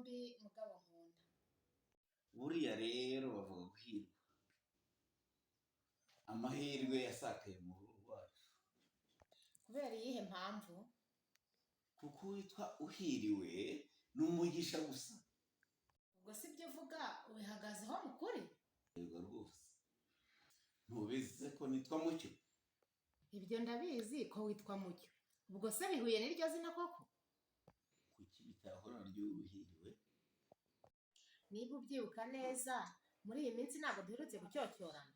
yombi mugabo nkunda. Buriya rero bavuga guhirwa. Amahirwe yasakaye mu rugo rwacu. Kubera iyihe mpamvu? Kuko witwa uhiriwe n'umugisha gusa. Ubwo si byo uvuga ubihagazeho mukuri? Yego rwose. Ntubizi ko nitwa Mucyo? Ibyo ndabizi ko witwa Mucyo. Ubwo se bihuye n'iryo zina koko? Kuki bitahora ry'uhiriwe? Niba ubyibuka neza muri iyi minsi ntabwo duherutse gucyocyorana.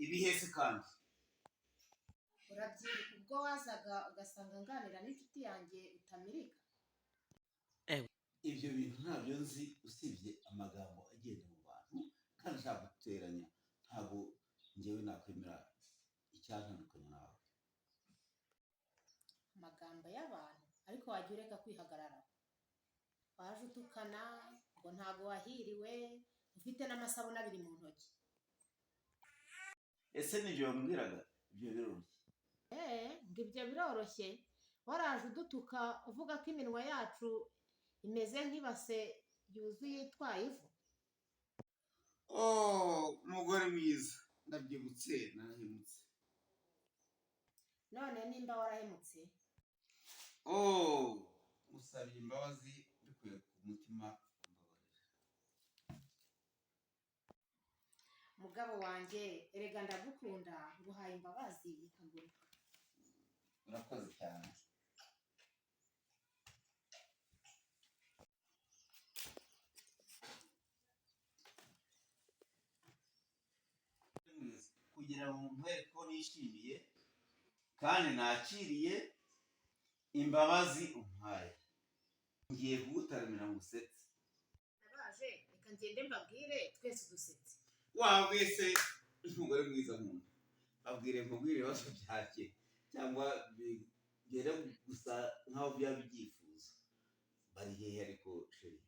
Ibihese kandi Urabyibuka ubwo wazaga ugasanga nganira n'inshuti yanjye utamirika? ibyo bintu ntabyo nzi usibye amagambo agenda mu bantu kandi nshaka guteranya. Ntabwo njyewe nakwemera icyantandukanya nawe. Amagambo y'abantu ariko wajya ureka kwihagarara. Waje utukana ngo ntabwo wahiriwe ufite n'amasabune abiri mu ntoki. Ese nibyo wambwiraga? Ibyo biroroshye. Ngo ibyo biroroshye. Waraje udutuka uvuga ko iminwa yacu imeze nk'ibase yuzuye itwaye ivu. Umugore mwiza, ndabyibutse narahemutse. None nimba warahemutse, musabye imbabazi mbikuye ku mutima. mugabo wanjye erega ndagukunda nguhaye imbabazi ikaguruka. Urakoze cyane. Kugira ngo nkwereke ko nishimiye kandi nakiriye imbabazi umpaye, ngiye kugutaramira ngo usetse. Nabaje reka ngende mbabwire twese dusetse. Wese umugore mwiza nkunda. Babwire nkubwire ibibazo byake cyangwa bigere gusa nkaho byaba byifuza. Bari hehe ariko sheri?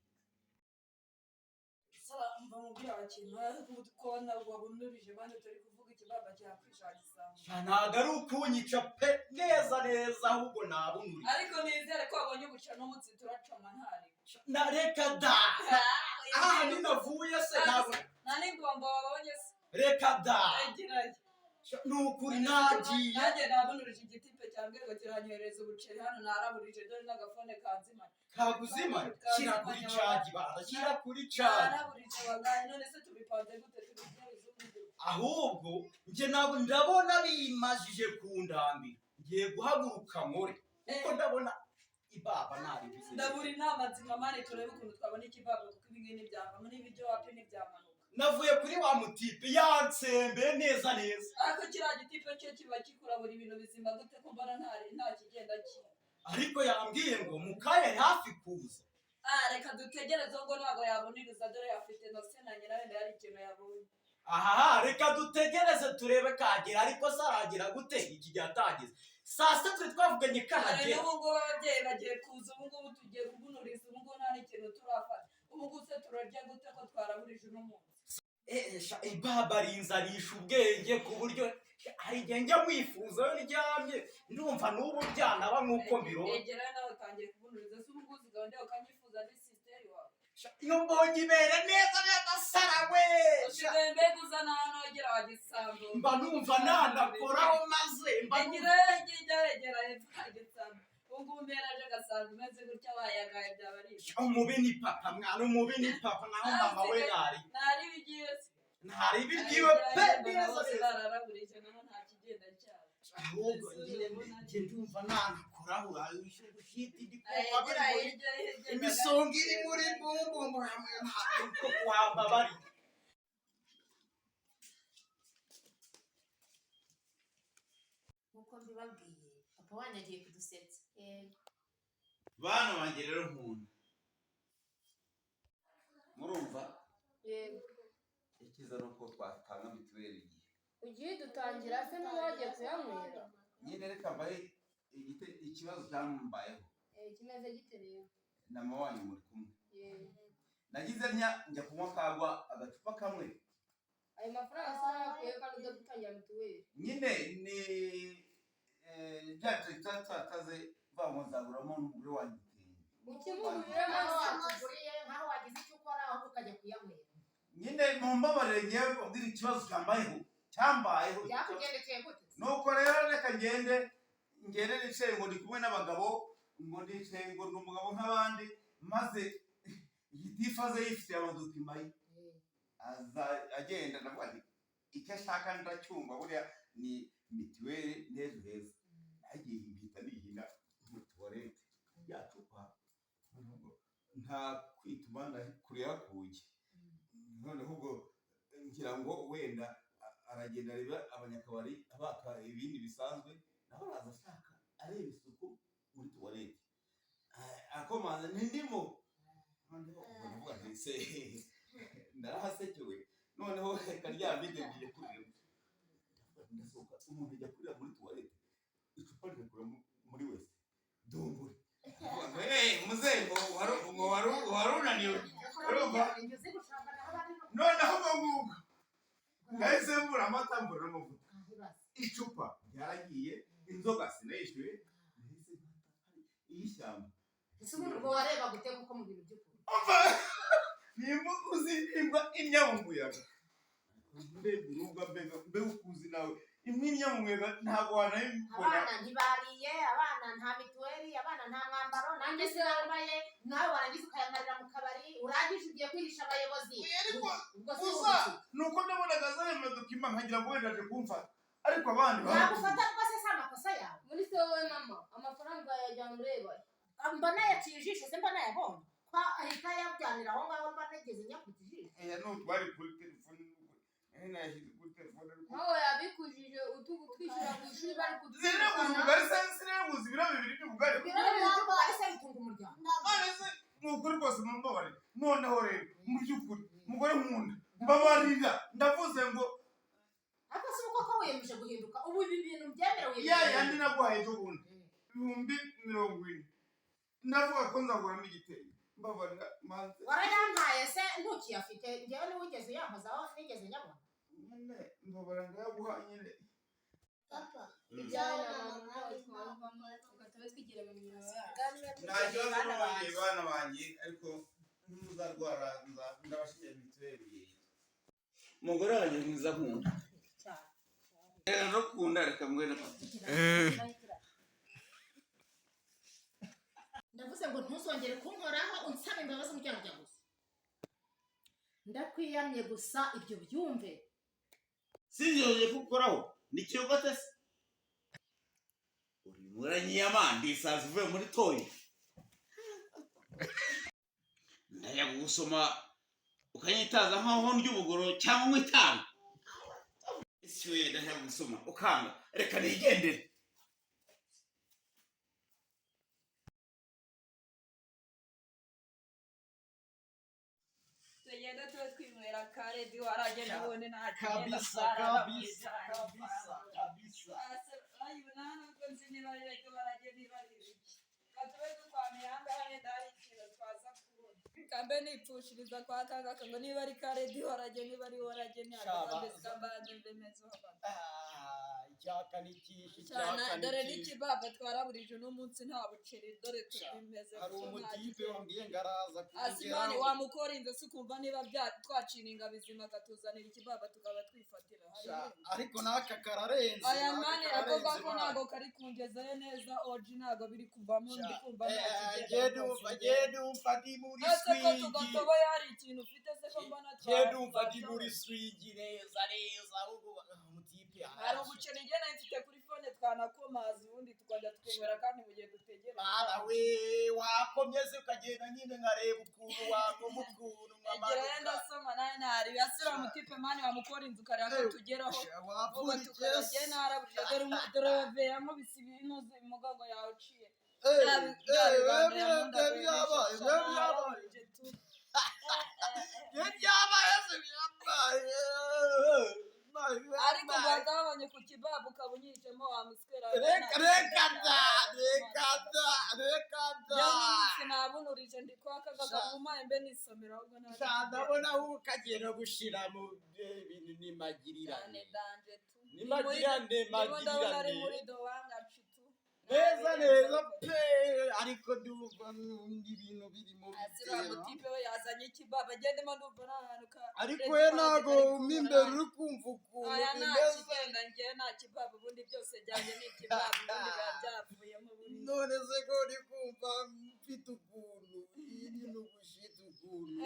Mba mubwira abakintu kubona wabunurije bandi turi kuvuga ikibaba cyakwishakisamo. Ntabwo ari ukunyica pe neza ahubwo nabunuri. Ariko nizere ko wabonye ubuca n'umutsi turacoma ntari. Nareka da. Ninavuye se ntabwo. Nani ngomba wabonye se. Reka da. Egiraye. Nukuri nagiye. Nanjye nabunurije igitipe cyambwego kiranyohereza ubuceri hano naraburije dore n'agafone kanzima. Kaguzima shyira kuri caji bana shyira kuri caji. Naraburije wagaye none se tubipanze gute tubigereza ubundi. Ahubwo nje nabo ndabona bimajije kundambira. Ngiye guhaguruka nkore. Kuko ndabona ibaba nari bize. Ndabura inama nzimamane turebe ukuntu twabona ikibaba kuko ibingiye n'ibyava muri ibyo wapi n'ibyamanuka. Navuye kuri wa mutipe yansembe neza. Ariko kiriya gitipe cyo kiba kikurabura ibintu bizima gute ko mbona nta kigenda kimwe. Ariko yambwiye ngo mukaye hafi kuza. Reka dutegereze ngo ntabwo yaboniriza dore afite no se na nyina wenda yari ikintu yabonye. Reka dutegereze turebe kagera ariko saragira gute iki cyatageze. Saa sita twe twavuganye kahagera. Ubu ngo ababyeyi bagiye kuza ubu ngubu tugiye kubunuriza ubu ngubu nta n'ikintu turafata. Ubu ngubu se turarya gute ko twaraburije uno munsi. Ibaba rinzarisha ubwenge ku buryo hari igihe njya mwifuza yo ndyamye ndumva n'ubu byanaba nk'uko mbirona. Egera nawe kangiye kubunuriza se ubu ngubu zigabande ukanyifuza ari sisiteri wawe. Iyo mbonye ibere neza sara we. Usigaye mbega uzana hano egera wagisambo. Mba numva nanakoraho maze egera hepfo hagisambo. Ubu mbera aje gasanga umeze gutya bayagaye byaba ari. Umubi ni papa mwana umubi ni papa naho mama we nari. Nari bigiye se. Ntari bigiwe pe neza bararaburije naho nta kigenda cyane. Ahubwo njye ndumva nanakoraho ayisho gushita igikuba imisonga iri muri bumbu hamwe ntabwo kuhamba bari. Nkuko mbibabwiye papa wanyu agiye kudusetsa. Bana banjye rero nkunda. Murumva? Yego. Ikiza nuko twatanga mituweli igihe. Ugiye dutangira se n'uwagiye kuyanywera. Nyine reka mbaye ikibazo cyambayeho. Kimeze gite rero? Na mama wanyu muri kumwe. Yego. Nagize njya kunywa kagwa agacupa kamwe. Ayo mafaranga sanakuye kandi udatangira mituweli. Nyine ni byacu tataze bamuzaguramo n'umugore wanyu. Ukimubwira amaso nyine mumbabarire ngewe ubwira ikibazo cyambayeho byakugendekeye gute nuko rero reka ngende nicaye ngo ndi kumwe n'abagabo ngo ndicaye ngo ni umugabo nk'abandi maze igitifaze yifitiye amadokima ye aza agenda ndavuga ati icyo ashaka ndacyumva buriya ni mituweli n'ejo heza nagiye mbita nihina mu tuwarete yacupa nta kwituma na kureba kuge noneho ubwo ngira ngo wenda aragenda areba abanyakabari abaka ibindi bisanzwe naho araza ashaka areba isuku muri tuwarete akomanza ndimo noneho uvuga nti se narahasekewe noneho reka ryambide ngiye kurira ndasohoka umuntu ajya kurira muri tuwarete icupa rigakura muri wese dumbure muzengo warunaniwe urumva noneho ngugu ngahise mbura amata mbura amavuta icupa ryaragiye inzoga sinayishyuye nahise iy'ishyamba ese umuntu wareba guteka uko mu bintu by'ukuri nimba uziririmba imyamuyaga mbega urubwa mbega ukuzi nawe imwe imyamuyaga ntabwo wanayibona abana ntibariye abana nta mituweli abana nta mwambaro nanjye sinambaye nawe warangiza ukayamarira mu kabari urangije ugiye kwihisha abayobozi gusa nuko nabonaga zayo madokima nkagira ngo wenda aje kumfata ariko abandi nagufata rwose si amakosa yawe muri se wowe mama amafaranga yajyana ureba mbona yaciye ijisho se mbona yabonye ko ahita yabyanira aho ngaho mba nageze nyakuta ijisho n'utu bari kuri telefone nayashyize kuri telefone nawe yabikujije utwishyura ku ishuri bari kuduha ubugari sinabuze ibiro bibiri by'ubugari by'ubugari se bitunga umuryango ni ukuri rwose mumbabarire noneho rero mu by'ukuri umugore nkunda mbabarira ndavuze ngo ariko si uko ko wiyemeje guhinduka ubu ibi bintu byemerewe yandi naguhaye ejo bundi 40,000 ndavuga ko nzaguramo igitenge mbabarira manze warayantaye se ntukiyafite ngewe niwigeze uyampozaho nigeze nyabona nyine mbabarira ndayaguha nyine papa ibyawe na mama twavamo ugatabe twigira mu mirimo yacu nta kibazo bana banjye ariko ntuzarwara ndabashikiye mituweli umugore wanjye mwiza nkunda rero kunda reka mwene ndavuze ngo ntuzongere kunkoraho unsaba imbabazi umuryango ujya gusa ndakwiyamye gusa ibyo byumve sinzongeye kukoraho nikiyogote se uri muranyiyamandi isazi uvuye muri toyi ndajya gusoma ukanyitaza nkaho ndya ubugoro cyangwa unywa itabi isi we ndajya gusoma ukanga reka nigendere tugenda tuba twinywera karedi waragenda ubone nta kabisa ayibona ko nzi niba rero baragenda ibaribiki katube dukwamiye ahangaha wenda hari ikintu twaza kubona kambe nipfushiriza kwa kangaka ngo niba ari karedi waragenda niba ari waragenda mbese kambanze mbemezo icyaka n'ikishi cyane dore n'ikibaba twaraburije n'umunsi nta buceri dore tubimeze hari umutipe wambwiye ngaraza asimani wamukorinze se ukumva niba twacininga bizima akatuzanira ikibaba tukaba twifatira ariko n'aka kararenze aya mani ako gako ntago kari kungezayo neza oji ntago biri kuvamo ndi kumva genda umfa ndi muri swingi ese ko tugatoboye hari ikintu ufite se ko mbona genda umfa ndi muri swingi neza umutipe hari ubuceri ngena mfite kuri fone twanakomaza ubundi tukajya twemera kandi mu gihe dutegera mara we wakomyeze ukagenda nyine nkareba ukuntu wakoma ukuntu ngira yenda soma naye ntari asira umutipe mani wamukora inzu kare akatugeraho ubu tukajya naraburije dore baveyamo bisibintu umugongo yawe uciye ariko bagabanye ku kibabu kabunyijemo wa muskera reka da nabunurije ndi kwaka gaguma embe nisomera ahubwo ndabona aho ukagera gushira mu bintu nimagirirane danje tu nimagirane ndabona ari muri do wanga citu neza pe ariko ndumva ibintu birimo asira mutipe we yazanye ikibaba agendemo ndumva n'ahantu ariko we ntago mwimbere uri kumva ukuntu bimeze njye nta kibaba ubundi byose byanjye ni ikibaba ubundi biba byavuyemo none se ko uri kumva mfite ukuntu iyi ni ubushita ukuntu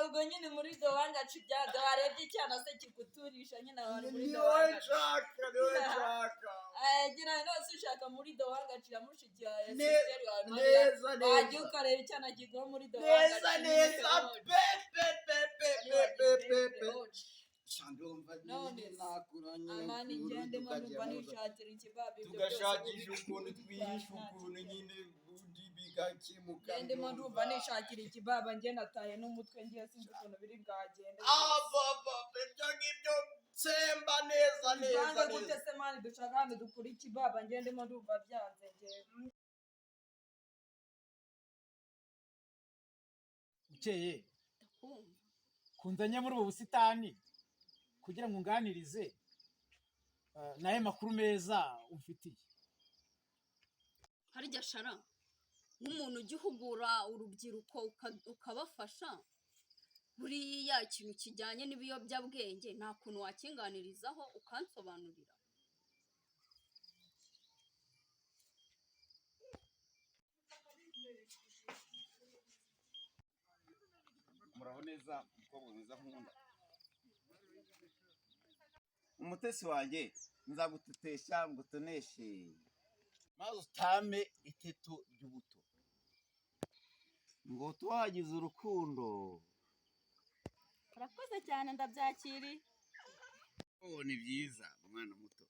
ubwo nyine muri dowangacu ibyaga warebye icyana se kiguturisha nyine abantu muri niwe dowangacu nshaka gira nose ushaka muri dowangacu ya mushiki wawe neza wajya ukareba icyana kiguha muri dowangacu neza pe amani ngende ndumva nishakira ikibaba ibyo tugashakisha ukuntu twihisha ukuntu nyine ubundi bigakemuka ndimo ndumva nishakira ikibaba njye nataye n'umutwe ngiye sinzi ukuntu biri bwagende ibyo ngibyo tsemba neza gute se mani dushaka hano dukura ikibaba njye ndimo ndumva byanze njyewe Ucyeye kunzanye muri ubu busitani kugira ngo unganirize naye makuru meza umfitiye. Harya Shara nk'umuntu ugihugura urubyiruko ukabafasha buriya ikintu kijyanye n'ibiyobyabwenge nta kuntu wakinganirizaho ukansobanurira. muraho neza umukobwa mwiza nkunda umutesi wanjye nzagutetesha ngutoneshe maze utame iteto ry'ubuto ngo tuwagize urukundo. Urakoze cyane ndabyakiriye. Ni byiza umwana muto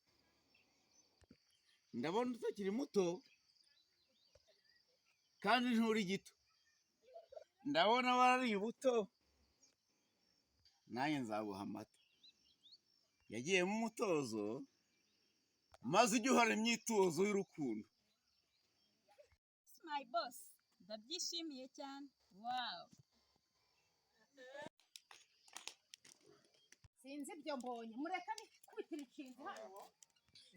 ndabona utakiri muto kandi nturi gito ndabona warariye ubuto nanjye nzaguha amata yagiyemo umutozo maze ujye uhora imyitozo y'urukundo. My boss ndabyishimiye cyane. Wow. sinzi ibyo mbonye mureka ni kwitira inshinzi hano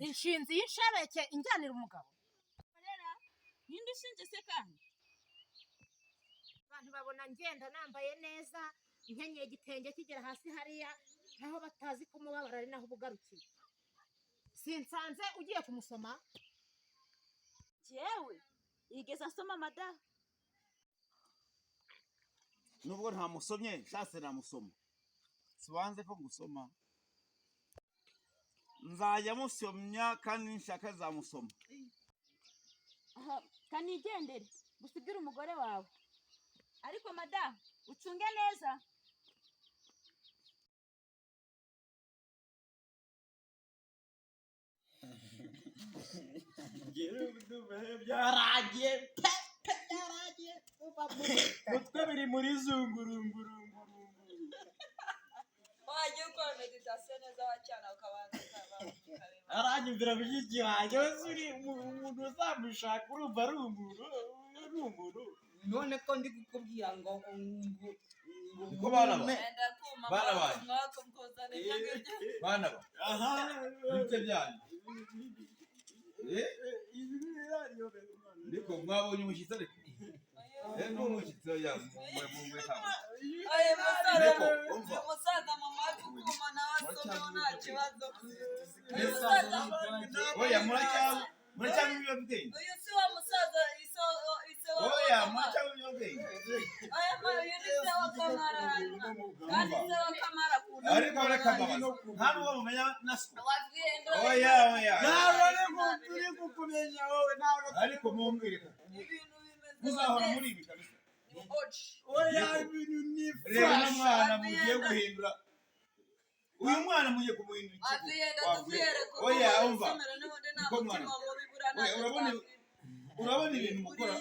inshinzi y'inshebeke injyanira umugabo Ninde ushinje se kandi? abantu babona ngenda nambaye neza inkenyeye igitenge kigera hasi hariya naho batazi ko umubabaro ari naho ubugarukiye sinsanze ugiye kumusoma Jewe yigeze asoma mada. Nubwo ntamusomye nshatse namusoma sibanze ko ngusoma nzajya musomya kandi nshaka zamusoma. Aha kanigendere gusigira umugore wawe ariko mada ucunge neza. Byaragiye mutwe biri muri zungurungurunguru wajya ukora meditation neza wacyana ukabanza aranyumvira mushiki wanjye wese uri umuntu uzamushaka urumva ari umuntu none ko ndi kukubwira ngo ko bana ba aha bite byanyu ndiko mwabonye umushyitsi ariko n'umushyitsi yamumwe kama umusaza mama kukuma nawe asoma nta kibazo oya muracyari ibiyobyabwenge uyu si wa musaza oya muracyari ibiyobyabwenge aya uyu ni se wa kamara kandi se wa kamara ariko reka mbabaza nta n'uwo mumenya na siko wagenda oya ntabone ko turi kukumenya wowe ntabwo ariko mumbwire ko ibintu bimeze muzahora muri ibi kabisa oya ibintu ni rero n'umwana mugiye guhindura uyu mwana mugiye kumuhindura oya umva niko mwana urabona ibintu mukora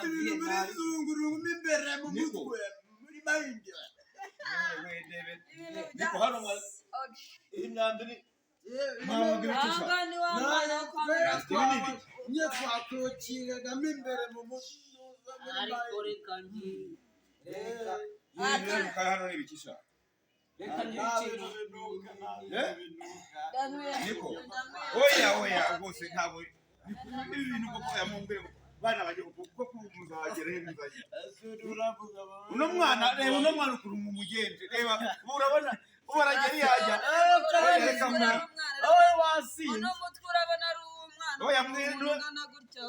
ibintu muri zungurungu imbere mu mutwe muri mahindi niko hano iyi myanda ni ntabwo ibicisha nye twatokiragamo imbere mu mutwe ariko reka ngiye reka hano ni ibicisha reka niko oya rwose ntabwo ibintu koko yamumbere bana baje kuko muzagera he muzagera uno mwana reba uno mwana ukuru mu mugenje reba urabona ubarageri yajya reka mwana wowe wasinze uno mutwe urabona ari umwana oya mwene ungana gutya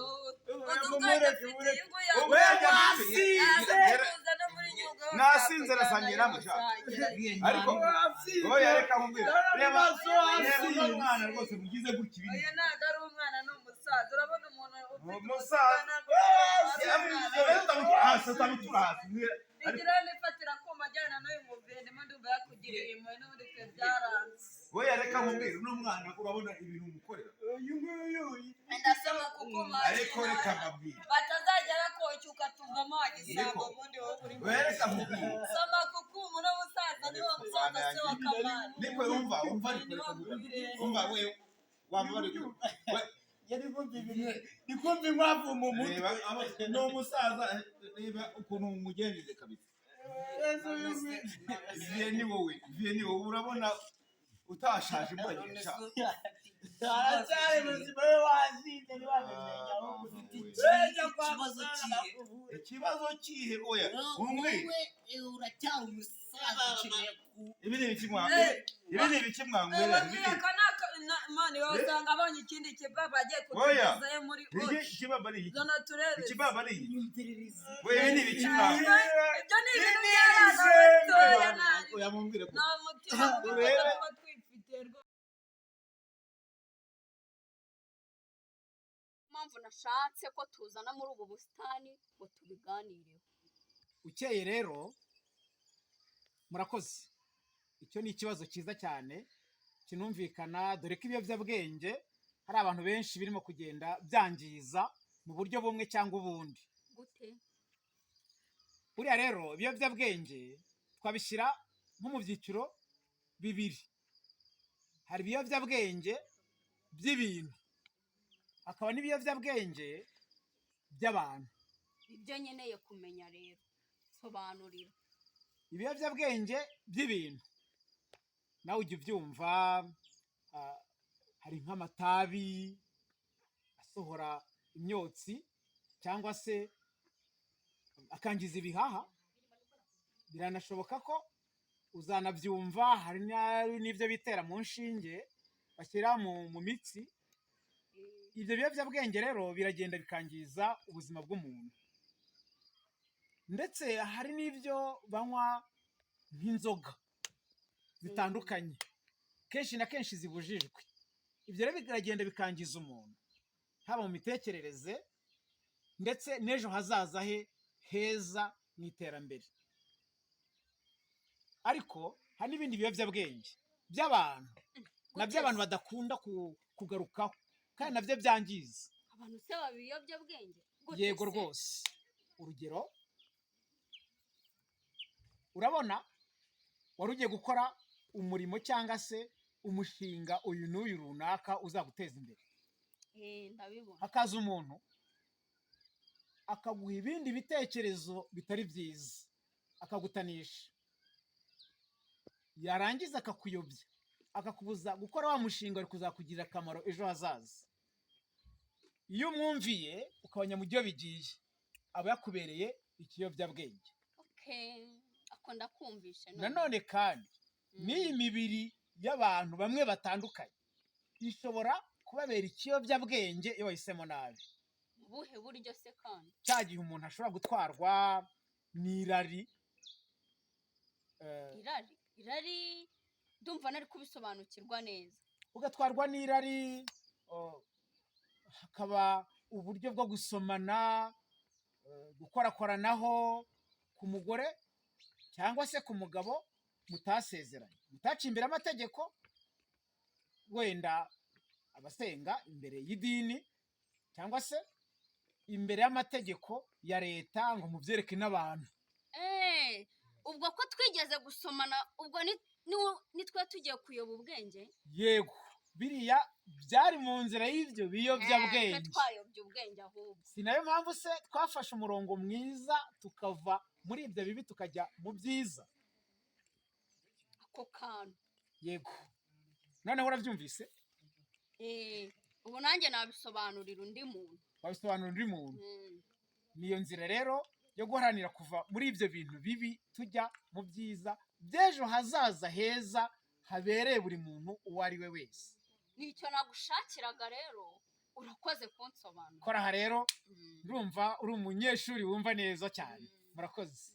nasinze rasangera musha ariko oya reka mumbere reba uno mwana rwose mugize gutya ibintu oya ntago ari umwana ni umusaza urabona umuntu umusaza igira nifatira kuma ajyana n'uyu muvendemo ndumva yakugiriye impuhwe n'ubundi twe byaranze oya reka mumbere uno mwana urabona ibintu umukorera ndasoma kukuma ariko reka mbabwire batazajya bakocyuka tuvamo wagisambo ubundi wowe urimo reka mumbere soma kukuma uno musaza ni wa musaza se wa kamana niko umva umva we wambare ndikumva inkwavu mu mutwe ni umusaza reba ukuntu umugenjeje kabisa viye ni wowe urabona utashaje mbanyesha aracyari muzima we wasinze ntibamenya aho ufite ikibazo kihe oya umwe uracyari umusaza ukeneye ibi ni ibiki mwangwera mani wowe usanga abonye ikindi kibaba agiye kutugezayo muri oci ikibaba ari iki zona turebe ikibaba ari iki we ibi ni ibiki ibyo ni ibintu by'abana batoya oya mumbwire ko nta mutima mwiza tuba twifitiye rwose mpamvu nashatse ko tuzana muri ubu busitani ngo tubiganireho. Ucyeye rero murakoze, icyo ni ikibazo cyiza cyane kinumvikana, dore ko ibiyobyabwenge hari abantu benshi birimo kugenda byangiza mu buryo bumwe cyangwa ubundi. Gute? Buriya rero ibiyobyabwenge twabishyira nko mu byiciro bibiri. Hari ibiyobyabwenge by'ibintu, hakaba n'ibiyobyabwenge by'abantu. Ibyo nkeneye kumenya rero, sobanurira. Ibiyobyabwenge by'ibintu nawe ujya ubyumva, hari nk'amatabi asohora imyotsi cyangwa se akangiza ibihaha. Biranashoboka ko uzanabyumva, hari n'ibyo bitera mu nshinge bashyira mu mitsi. Ibyo biyobyabwenge rero biragenda bikangiza ubuzima bw'umuntu, ndetse hari n'ibyo banywa nk'inzoga zitandukanye, kenshi na kenshi zibujijwe. Ibyo rero biragenda bikangiza umuntu, haba mu mitekerereze ndetse n'ejo hazaza he heza mu iterambere. Ariko hari n'ibindi biyobyabwenge by'abantu, nabyo abantu badakunda kugarukaho, kandi nabyo byangiza. Abantu se babiyobyabwenge? Yego rwose. Urugero, urabona wari ugiye gukora umurimo cyangwa se umushinga uyu n'uyu runaka uzaguteza imbere. Ndabibona. Hakaza umuntu akaguha ibindi bitekerezo bitari byiza, akagutanisha, yarangiza akakuyobya, akakubuza gukora wa mushinga wari kuzakugirira akamaro ejo hazaza. Iyo umwumviye ukabanya mu byo bigiye, aba yakubereye ikiyobyabwenge. Ako ndakumvishe. Nanone kandi n'iyi mibiri y'abantu bamwe batandukanye ishobora kubabera ikiyobyabwenge iyo wahisemo nabi. Ubuhe buryo se kandi? Cya gihe umuntu ashobora gutwarwa n'irari. Irari ndumva nari kubisobanukirwa neza. Ugatwarwa n'irari, hakaba uburyo bwo gusomana, gukorakoranaho ku mugore cyangwa se ku mugabo mutasezeranye, mutaciye imbere amategeko, wenda abasenga imbere y'idini cyangwa se imbere y'amategeko ya leta ngo mubyereke n'abantu. Ubwo ko twigeze gusomana, ubwo ni twe tugiye kuyoba ubwenge? Yego, biriya byari mu nzira y'ibyo biyobyabwenge. Twayobye ubwenge ahubwo. Si nayo mpamvu se twafashe umurongo mwiza tukava muri ibyo bibi tukajya mu byiza. Ako kantu. Yego. Noneho urabyumvise? ubu nanjye nabisobanurira undi muntu. wabisobanurira undi muntu. Niyo nzira rero yo guharanira kuva muri ibyo bintu bibi tujya mu byiza by'ejo hazaza heza habereye buri muntu uwo ari we wese. Nicyo nagushakiraga rero, urakoze kunsobanura. Kora aha rero, ndumva uri umunyeshuri wumva neza cyane. Murakoze.